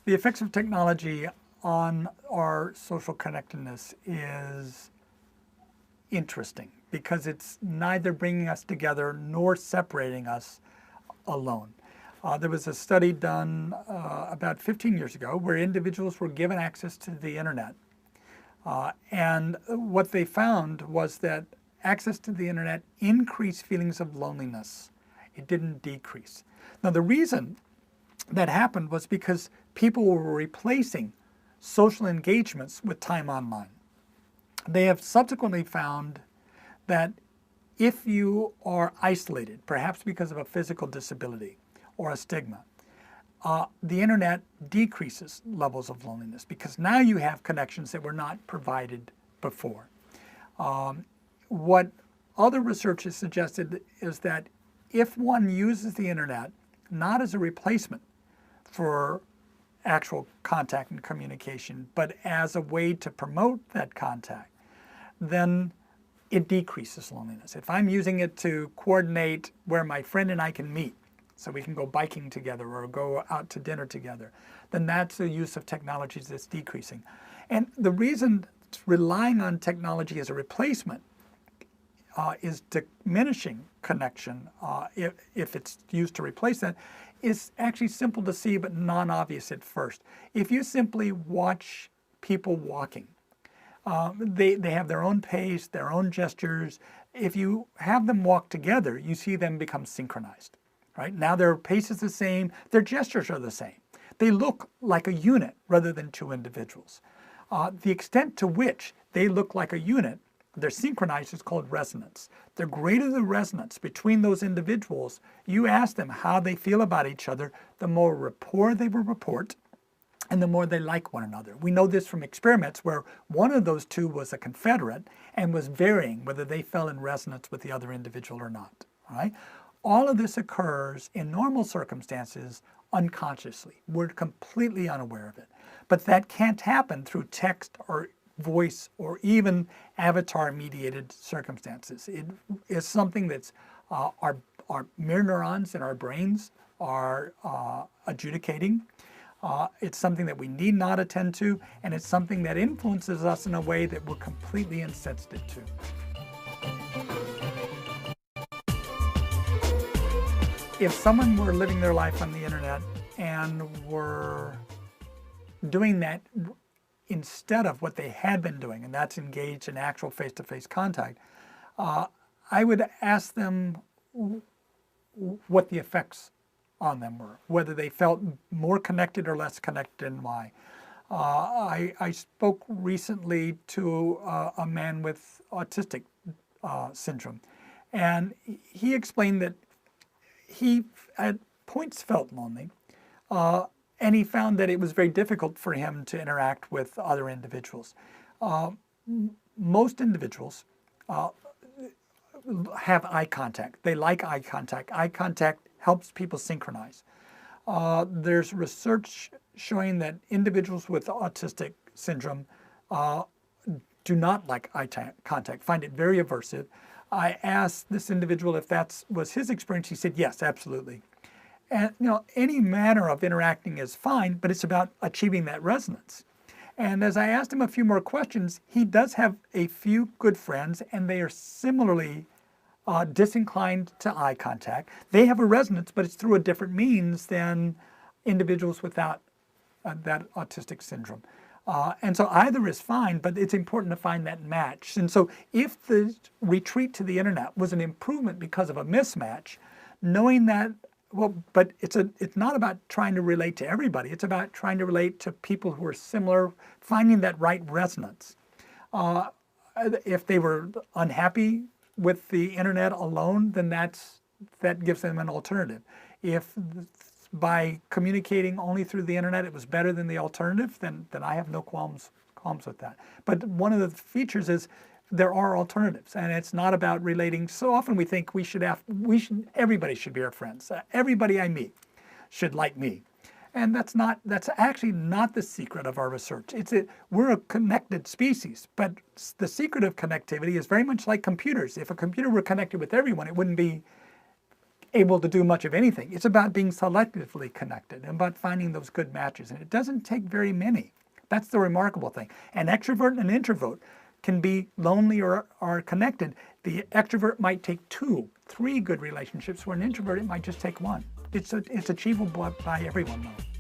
The effects of technology on our social connectedness is interesting because it's neither bringing us together nor separating us alone. There was a study done about 15 years ago where individuals were given access to the internet. And what they found was that access to the internet increased feelings of loneliness. It didn't decrease. Now, the reason that happened was because people were replacing social engagements with time online. They have subsequently found that if you are isolated, perhaps because of a physical disability or a stigma, the internet decreases levels of loneliness because now you have connections that were not provided before. What other research has suggested is that if one uses the internet not as a replacement for actual contact and communication, but as a way to promote that contact, then it decreases loneliness. If I'm using it to coordinate where my friend and I can meet, so we can go biking together or go out to dinner together, then that's the use of technologies that's decreasing. And the reason relying on technology as a replacement is diminishing connection if it's used to replace that is actually simple to see but non-obvious at first. If you simply watch people walking, they have their own pace, their own gestures. If you have them walk together, you see them become synchronized. Right? Now their pace is the same, their gestures are the same. They look like a unit rather than two individuals. The extent to which they look like a unit, they're synchronized, is called resonance. The greater the resonance between those individuals, you ask them how they feel about each other, the more rapport they will report, and the more they like one another. We know this from experiments where one of those two was a Confederate and was varying whether they fell in resonance with the other individual or not. All right? All of this occurs in normal circumstances unconsciously. We're completely unaware of it. But that can't happen through text or voice or even avatar-mediated circumstances. It is something that's our mirror neurons in our brains are adjudicating. It's something that we need not attend to, and it's something that influences us in a way that we're completely insensitive to. If someone were living their life on the internet and were doing that instead of what they had been doing, and that's engaged in actual face-to-face contact, I would ask them what the effects on them were, whether they felt more connected or less connected, and why. I spoke recently to a man with autistic syndrome, and he explained that he at points felt lonely, and he found that it was very difficult for him to interact with other individuals. Most individuals have eye contact. They like eye contact. Eye contact helps people synchronize. There's research showing that individuals with autistic syndrome do not like eye contact, find it very aversive. I asked this individual if that was his experience. He said, yes, absolutely. And any manner of interacting is fine, but it's about achieving that resonance. And as I asked him a few more questions, he does have a few good friends, and they are similarly disinclined to eye contact. They have a resonance, but it's through a different means than individuals without that autistic syndrome. And so either is fine, but it's important to find that match. And so if the retreat to the internet was an improvement because of a mismatch, knowing that, well, but it's not about trying to relate to everybody. It's about trying to relate to people who are similar, finding that right resonance. If they were unhappy with the internet alone, then that gives them an alternative. If by communicating only through the internet it was better than the alternative, then I have no qualms with that. But one of the features is there are alternatives, and it's not about relating. So often we think everybody should be our friends. Everybody I meet should like me. And that's actually not the secret of our research. We're a connected species, but the secret of connectivity is very much like computers. If a computer were connected with everyone, it wouldn't be able to do much of anything. It's about being selectively connected and about finding those good matches. And it doesn't take very many. That's the remarkable thing. An extrovert and an introvert can be lonely or connected. The extrovert might take 2, 3 good relationships, where an introvert, it might just take 1. It's achievable by everyone, though.